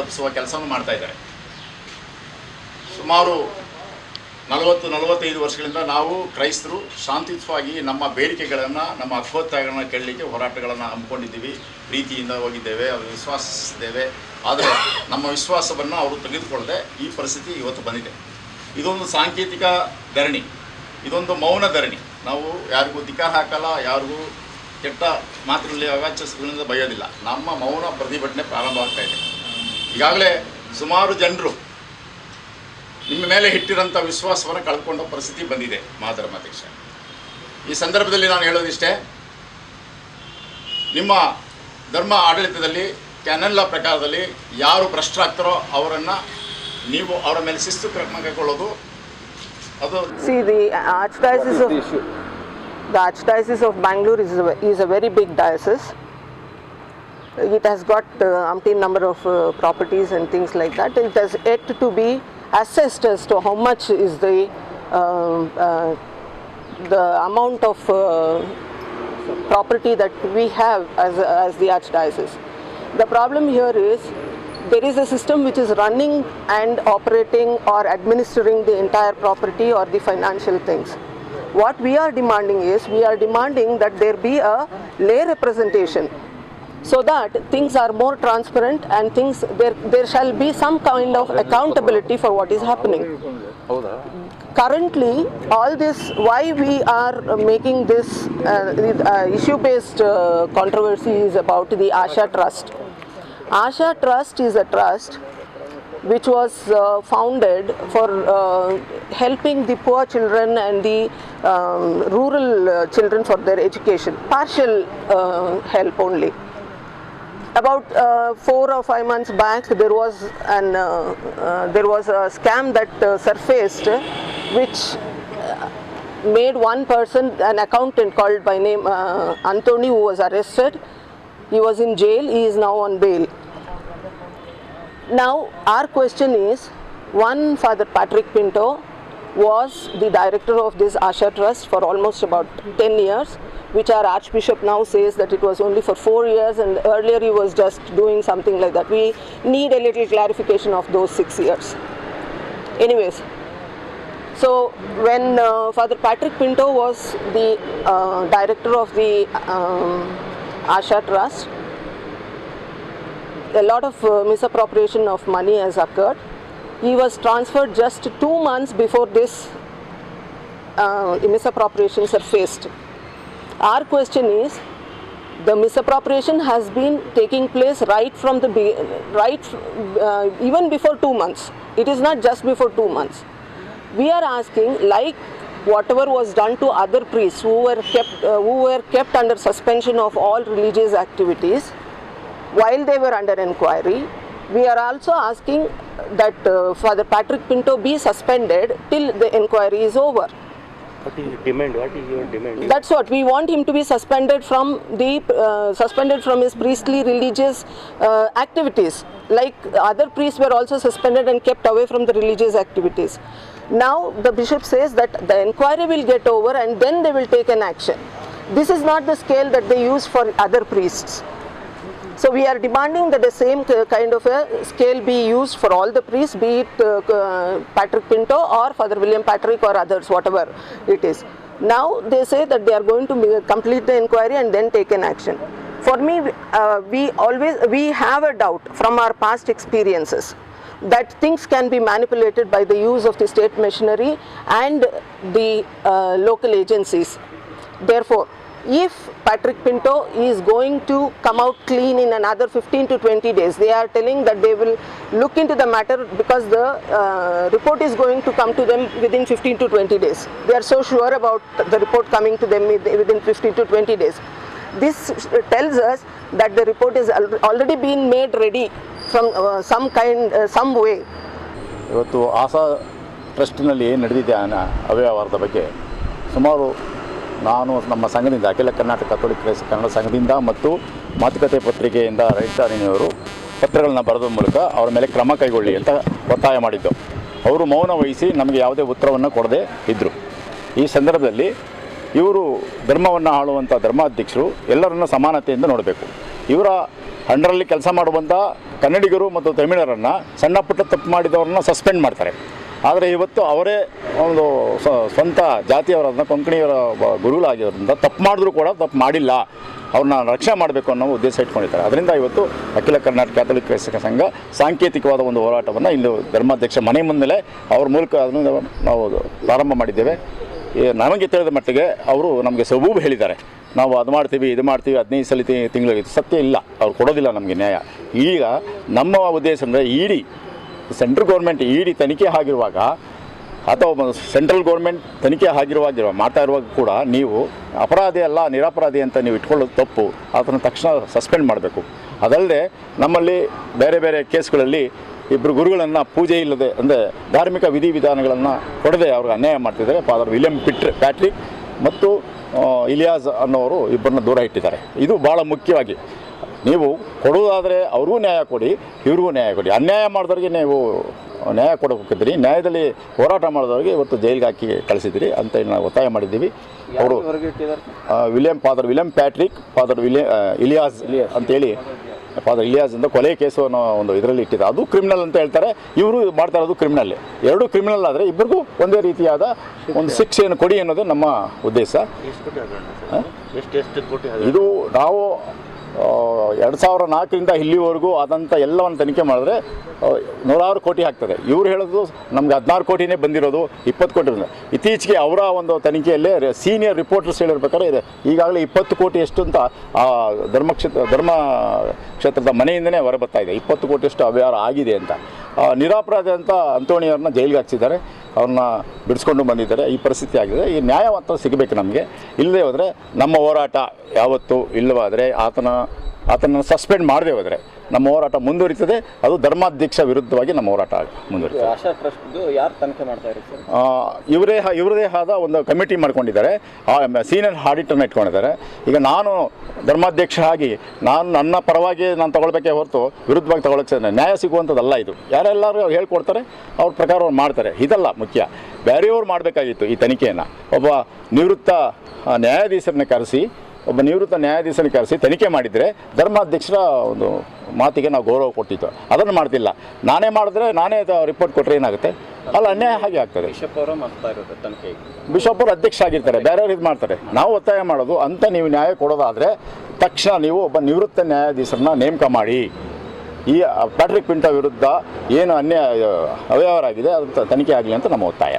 ತಪ್ಪಿಸುವ ಕೆಲಸವನ್ನು ಮಾಡ್ತಾ ಇದ್ದಾರೆ. ಸುಮಾರು 40-45 ವರ್ಷಗಳಿಂದ ನಾವು ಕ್ರೈಸ್ತರು ಶಾಂತಿಯುತವಾಗಿ ನಮ್ಮ ಬೇಡಿಕೆಗಳನ್ನು, ನಮ್ಮ ಹಕ್ಕೊತ್ತಾಯಗಳನ್ನು ಕೇಳಲಿಕ್ಕೆ ಹೋರಾಟಗಳನ್ನು ಹಮ್ಮಿಕೊಂಡಿದ್ದೀವಿ. ಪ್ರೀತಿಯಿಂದ ಹೋಗಿದ್ದೇವೆ, ಅವರು ವಿಶ್ವಾಸಿಸಿದ್ದೇವೆ. ಆದರೆ ನಮ್ಮ ವಿಶ್ವಾಸವನ್ನು ಅವರು ತೆಗೆದುಕೊಳ್ಳದೆ ಈ ಪರಿಸ್ಥಿತಿ ಇವತ್ತು ಬಂದಿದೆ. ಇದೊಂದು ಸಾಂಕೇತಿಕ ಧರಣಿ, ಇದೊಂದು ಮೌನ ಧರಣಿ. ನಾವು ಯಾರಿಗೂ ಧಿಕ್ಕಾರ ಹಾಕಲ್ಲ, ಯಾರಿಗೂ ಕೆಟ್ಟ ಮಾತುಗಳಲ್ಲಿ ಅವಾಚ್ಯಗಳಿಂದ ಬಯೋದಿಲ್ಲ. ನಮ್ಮ ಮೌನ ಪ್ರತಿಭಟನೆ ಪ್ರಾರಂಭ ಆಗ್ತಾ ಇದೆ. ಈಗಾಗಲೇ ಸುಮಾರು ಜನರು ನಿಮ್ಮ ಮೇಲೆ ಇಟ್ಟಿರೋಂಥ ವಿಶ್ವಾಸವನ್ನು ಕಳ್ಕೊಂಡ ಪರಿಸ್ಥಿತಿ ಬಂದಿದೆ. ಮಹಾಧರ್ಮಾಧ್ಯಕ್ಷ, ಈ ಸಂದರ್ಭದಲ್ಲಿ ನಾನು ಹೇಳೋದಿಷ್ಟೇ, ನಿಮ್ಮ ಧರ್ಮ ಆಡಳಿತದಲ್ಲಿ ಕ್ಯಾನನ್ ಲಾ ಪ್ರಕಾರದಲ್ಲಿ ಯಾರು ಭ್ರಷ್ಟರಾಗ್ತಾರೋ ಅವರನ್ನು ನೀವು ಅವರ ಮೇಲೆ ಶಿಸ್ತು ಕ್ರಮ ಕೈಗೊಳ್ಳೋದು ಅದು. See, the Archdiocese of Bangalore is a very big diocese. It has got umpteen number of properties and things like that. It has yet to be assessed as to how much is the amount of property that we have as the Archdiocese. The problem here is there is a system which is running and operating or administering the entire property or the financial things. What we are demanding is, we are demanding that there be a lay representation, so that things are more transparent and there shall be some kind of accountability for what is happening. Currently, all this, why we are making this issue-based controversy is about the Asha Trust. Asha Trust is a trust which was founded for helping the poor children and the rural children for their education, partial help only. About 4 or 5 months back, there was a scam that surfaced, which made one person, an accountant called by name Anthony, who was arrested. He was in jail. He is now on bail. Now our question is, one, Father Patrick Pinto was the director of this Asha Trust for almost about 10 years, which our Archbishop now says that it was only for 4 years, and earlier he was just doing something like that. We need a little clarification of those 6 years. Anyways, so when Father Patrick Pinto was the director of the Asha Trust, a lot of misappropriation of money has occurred. He was transferred just 2 months before this misappropriation surfaced. Our question is, the misappropriation has been taking place right from the even before 2 months. It is not just before 2 months. We are asking, like whatever was done to other priests who were kept under suspension of all religious activities while they were under inquiry, we are also asking that Father Patrick Pinto be suspended till the inquiry is over. What is your demand? What is your demand? That's what we want, him to be suspended from his priestly religious activities, like other priests were also suspended and kept away from the religious activities. Now the bishop says that the inquiry will get over and then they will take an action. This is not the scale that they use for other priests. So we are demanding that the same kind of a scale be used for all the priests, be it Patrick Pinto or Father William Patrick or others, whatever it is. Now they say that they are going to complete the inquiry and then take an action. For me, we have a doubt from our past experiences that things can be manipulated by the use of the state machinery and the local agencies. Therefore, if Patrick Pinto is going to come out clean in another 15 to 20 days, they are telling that they will look into the matter because the report is going to come to them within 15 to 20 days. They are so sure about the report coming to them within 15 to 20 days. This tells us that the report is already been made ready from some way. ಇವತ್ತು ಆಸಾ ಟ್ರಸ್ಟ್ನಲ್ಲಿ ಏನು ನಡೆದಿದೆ ಅವ್ಯವಹಾರದ ಬಗ್ಗೆ ಸುಮಾರು ನಾನು ನಮ್ಮ ಸಂಘದಿಂದ, ಅಖಿಲ ಕರ್ನಾಟಕ ಕಥೋಲಿಕ ಕ್ರೈಸ್ತ ಕನ್ನಡ ಸಂಘದಿಂದ ಮತ್ತು ಮಾತುಕತೆ ಪತ್ರಿಕೆಯಿಂದ ರೈತಾರಿಣಿಯವರು ಪತ್ರಗಳನ್ನ ಬರೆದ ಮೂಲಕ ಅವರ ಮೇಲೆ ಕ್ರಮ ಕೈಗೊಳ್ಳಿ ಅಂತ ಒತ್ತಾಯ ಮಾಡಿದ್ದು. ಅವರು ಮೌನ ವಹಿಸಿ ನಮಗೆ ಯಾವುದೇ ಉತ್ತರವನ್ನು ಕೊಡದೇ ಇದ್ದರು. ಈ ಸಂದರ್ಭದಲ್ಲಿ ಇವರು ಧರ್ಮವನ್ನು ಆಳುವಂಥ ಧರ್ಮಾಧ್ಯಕ್ಷರು ಎಲ್ಲರನ್ನ ಸಮಾನತೆಯಿಂದ ನೋಡಬೇಕು. ಇವರ ಅಂಡರಲ್ಲಿ ಕೆಲಸ ಮಾಡುವಂಥ ಕನ್ನಡಿಗರು ಮತ್ತು ತಮಿಳರನ್ನು ಸಣ್ಣ ಪುಟ್ಟ ತಪ್ಪು ಮಾಡಿದವ್ರನ್ನ ಸಸ್ಪೆಂಡ್ ಮಾಡ್ತಾರೆ. ಆದರೆ ಇವತ್ತು ಅವರೇ ಒಂದು ಸ್ವಂತ ಜಾತಿಯವರನ್ನ ಕೊಂಕಣಿಯವರ ಗುರುಗಳಾಗಿರೋದ್ರಿಂದ ತಪ್ಪು ಮಾಡಿದ್ರು ಕೂಡ ತಪ್ಪು ಮಾಡಿಲ್ಲ, ಅವ್ರನ್ನ ರಕ್ಷಣೆ ಮಾಡಬೇಕು ಅನ್ನೋ ಉದ್ದೇಶ ಇಟ್ಕೊಂಡಿದ್ದಾರೆ. ಅದರಿಂದ ಇವತ್ತು ಅಖಿಲ ಕರ್ನಾಟಕ ಕ್ಯಾಥೋಲಿಕ್ ಕ್ರೈಸ್ತ ಸಂಘ ಸಾಂಕೇತಿಕವಾದ ಒಂದು ಹೋರಾಟವನ್ನು ಇಂದು ಧರ್ಮಾಧ್ಯಕ್ಷ ಮನೆ ಮುಂದೆಲೇ ಅವ್ರ ಮೂಲಕ ಅದನ್ನು ನಾವು ಪ್ರಾರಂಭ ಮಾಡಿದ್ದೇವೆ. ನಮಗೆ ತಿಳಿದ ಮಟ್ಟಿಗೆ ಅವರು ನಮಗೆ ಸಬೂಬು ಹೇಳಿದ್ದಾರೆ, ನಾವು ಅದು ಮಾಡ್ತೀವಿ ಇದು ಮಾಡ್ತೀವಿ 15 ಸಲ ತಿಂಗಳಿಗೆ. ಸತ್ಯ ಇಲ್ಲ, ಅವ್ರು ಕೊಡೋದಿಲ್ಲ ನಮಗೆ ನ್ಯಾಯ. ಈಗ ನಮ್ಮ ಉದ್ದೇಶ ಅಂದರೆ ಇಡಿ ಸೆಂಟ್ರಲ್ ಗೌರ್ಮೆಂಟ್ ಇಡಿ ತನಿಖೆ ಆಗಿರುವಾಗ ಅಥವಾ ಸೆಂಟ್ರಲ್ ಗೌರ್ಮೆಂಟ್ ತನಿಖೆ ಮಾಡ್ತಾ ಇರುವಾಗ ಕೂಡ ನೀವು ಅಪರಾಧಿ ಅಲ್ಲ ನಿರಪರಾಧಿ ಅಂತ ನೀವು ಇಟ್ಕೊಳ್ಳೋದು ತಪ್ಪು. ಅದನ್ನು ತಕ್ಷಣ ಸಸ್ಪೆಂಡ್ ಮಾಡಬೇಕು. ಅದಲ್ಲದೆ ನಮ್ಮಲ್ಲಿ ಬೇರೆ ಬೇರೆ ಕೇಸ್ಗಳಲ್ಲಿ ಇಬ್ಬರು ಗುರುಗಳನ್ನು ಪೂಜೆ ಇಲ್ಲದೆ ಅಂದರೆ ಧಾರ್ಮಿಕ ವಿಧಿವಿಧಾನಗಳನ್ನು ಕೊಡದೆ ಅವ್ರಿಗೆ ಅನ್ಯಾಯ ಮಾಡ್ತಿದ್ದಾರೆ. ಫಾದರ್ ವಿಲಿಯಂ ಪ್ಯಾಟ್ರಿಕ್ ಮತ್ತು ಇಲಿಯಾಸ್ ಅನ್ನೋರು ಇಬ್ಬರನ್ನ ದೂರ ಇಟ್ಟಿದ್ದಾರೆ. ಇದು ಭಾಳ ಮುಖ್ಯವಾಗಿ ನೀವು ಕೊಡುವುದಾದರೆ ಅವ್ರಿಗೂ ನ್ಯಾಯ ಕೊಡಿ, ಇವ್ರಿಗೂ ನ್ಯಾಯ ಕೊಡಿ. ಅನ್ಯಾಯ ಮಾಡಿದವ್ರಿಗೆ ನೀವು ನ್ಯಾಯ ಕೊಡಬೇಕಿದ್ರಿ, ನ್ಯಾಯದಲ್ಲಿ ಹೋರಾಟ ಮಾಡಿದವ್ರಿಗೆ ಇವತ್ತು ಜೈಲಿಗೆ ಹಾಕಿ ಕಳಿಸಿದ್ರಿ ಅಂತ ನಾವು ಒತ್ತಾಯ ಮಾಡಿದ್ದೀವಿ. ಅವರು father William Patrick, father Ilyas ಅಂತೇಳಿ ಫಾದರ್ ಇಲಿಯಾಸ್ ಅಂತ ಕೊಲೆ ಕೇಸು ಅನ್ನೋ ಒಂದು ಇದರಲ್ಲಿ ಇಟ್ಟಿದ್ದಾರೆ. ಅದು ಕ್ರಿಮಿನಲ್ ಅಂತ ಹೇಳ್ತಾರೆ, ಇವರು ಮಾಡ್ತಾ ಇರೋದು ಕ್ರಿಮಿನಲ್. ಎರಡೂ ಕ್ರಿಮಿನಲ್ ಆದರೆ ಇಬ್ಬರಿಗೂ ಒಂದೇ ರೀತಿಯಾದ ಒಂದು ಶಿಕ್ಷೆಯನ್ನು ಕೊಡಿ ಅನ್ನೋದೇ ನಮ್ಮ ಉದ್ದೇಶ. ಇದು ನಾವು 2004ರಿಂದ ಇಲ್ಲಿವರೆಗೂ ಆದಂಥ ಎಲ್ಲವನ್ನು ತನಿಖೆ ಮಾಡಿದ್ರೆ 100 ಕೋಟಿ ಆಗ್ತದೆ. ಇವ್ರು ಹೇಳೋದು ನಮ್ಗೆ 16 ಕೋಟಿನೇ ಬಂದಿರೋದು, 20 ಕೋಟಿ. ಇತ್ತೀಚೆಗೆ ಅವರ ಒಂದು ತನಿಖೆಯಲ್ಲೇ ಸೀನಿಯರ್ ರಿಪೋರ್ಟರ್ಸ್ ಹೇಳಿರ್ಬೇಕಾದ್ರೆ ಇದೆ ಈಗಾಗಲೇ 20 ಕೋಟಿ ಎಷ್ಟು ಅಂತ ಆ ಧರ್ಮ ಕ್ಷೇತ್ರದ ಮನೆಯಿಂದನೇ ಹೊರಬರ್ತಾ ಇದೆ. 20 ಕೋಟಿಯಷ್ಟು ಅವ್ಯವಹಾರ ಆಗಿದೆ ಅಂತ. ನಿರಪರಾಧಿ ಅಂತ ಅಂತೋಣಿಯವ್ರನ್ನ ಜೈಲಿಗೆ ಹಾಕ್ಸಿದ್ದಾರೆ, ಅವ್ರನ್ನ ಬಿಡಿಸ್ಕೊಂಡು ಬಂದಿದ್ದಾರೆ. ಈ ಪರಿಸ್ಥಿತಿ ಆಗಿದೆ. ಈ ನ್ಯಾಯವಂತ ಸಿಗಬೇಕು ನಮಗೆ. ಇಲ್ಲದೆ ಹೋದರೆ ನಮ್ಮ ಹೋರಾಟ ಯಾವತ್ತೂ ಇಲ್ಲವಾದರೆ ಆತನನ್ನು ಸಸ್ಪೆಂಡ್ ಮಾಡದೆ ಹೋದರೆ ನಮ್ಮ ಹೋರಾಟ ಮುಂದುವರಿತದೆ. ಅದು ಧರ್ಮಾಧ್ಯಕ್ಷ ವಿರುದ್ಧವಾಗಿ ನಮ್ಮ ಹೋರಾಟ ಮುಂದುವರಿತದೆ. ಆಶಾ ಟ್ರಸ್ಟ್ದು ಯಾರು ತನಿಖೆ ಮಾಡ್ತಾ ಇದ್ದಾರೆ ಸರ್? ಇವರದೇ ಆದ ಒಂದು ಕಮಿಟಿ ಮಾಡ್ಕೊಂಡಿದ್ದಾರೆ, ಸೀನಿಯರ್ ಆಡಿಟರ್ನ ಇಟ್ಕೊಂಡಿದ್ದಾರೆ. ಈಗ ನಾನು ಧರ್ಮಾಧ್ಯಕ್ಷ ಆಗಿ ನನ್ನ ಪರವಾಗಿ ನಾನು ತಗೊಳ್ಬೇಕೇ ಹೊರತು ವಿರುದ್ಧವಾಗಿ ತಗೊಳ್ಳೋಕ್ಕೆ ನ್ಯಾಯ ಸಿಗುವಂಥದ್ದಲ್ಲ ಇದು. ಯಾರೆಲ್ಲರೂ ಹೇಳ್ಕೊಡ್ತಾರೆ ಅವ್ರ ಪ್ರಕಾರ ಅವ್ರು ಮಾಡ್ತಾರೆ. ಇದಲ್ಲ ಮುಖ್ಯ, ಬೇರೆಯವ್ರು ಮಾಡಬೇಕಾಗಿತ್ತು ಈ ತನಿಖೆಯನ್ನು. ಒಬ್ಬ ನಿವೃತ್ತ ನ್ಯಾಯಾಧೀಶರನ್ನ ಕರೆಸಿ ತನಿಖೆ ಮಾಡಿದರೆ ಧರ್ಮಾಧ್ಯಕ್ಷರ ಒಂದು ಮಾತಿಗೆ ನಾವು ಗೌರವ ಕೊಟ್ಟಿದ್ದು. ಅದನ್ನು ಮಾಡ್ತಿಲ್ಲ. ನಾನೇ ಮಾಡಿದ್ರೆ ನಾನೇ ರಿಪೋರ್ಟ್ ಕೊಟ್ಟರೆ ಏನಾಗುತ್ತೆ? ಅಲ್ಲ, ಅನ್ಯಾಯ ಹಾಗೆ ಆಗ್ತದೆ. ಬಿಷಪ್ ಅವರು ಮಾಡ್ತಾ ಇರೋದು ತನಿಖೆ. ಬಿಷಪ್ ಅವರು ಅಧ್ಯಕ್ಷ ಆಗಿರ್ತಾರೆ, ಬೇರೆಯವ್ರು ಇದು ಮಾಡ್ತಾರೆ. ನಾವು ಒತ್ತಾಯ ಮಾಡೋದು ಅಂತ ನೀವು ನ್ಯಾಯ ಕೊಡೋದಾದರೆ ತಕ್ಷಣ ನೀವು ಒಬ್ಬ ನಿವೃತ್ತ ನ್ಯಾಯಾಧೀಶರನ್ನ ನೇಮಕ ಮಾಡಿ. ಈ ಪ್ಯಾಟ್ರಿಕ್ ಪಿಂಟೋ ವಿರುದ್ಧ ಏನು ಅವ್ಯವಹಾರ ಆಗಿದೆ ಅದು ತನಿಖೆ ಆಗಲಿ ಅಂತ ನಮ್ಮ ಒತ್ತಾಯ.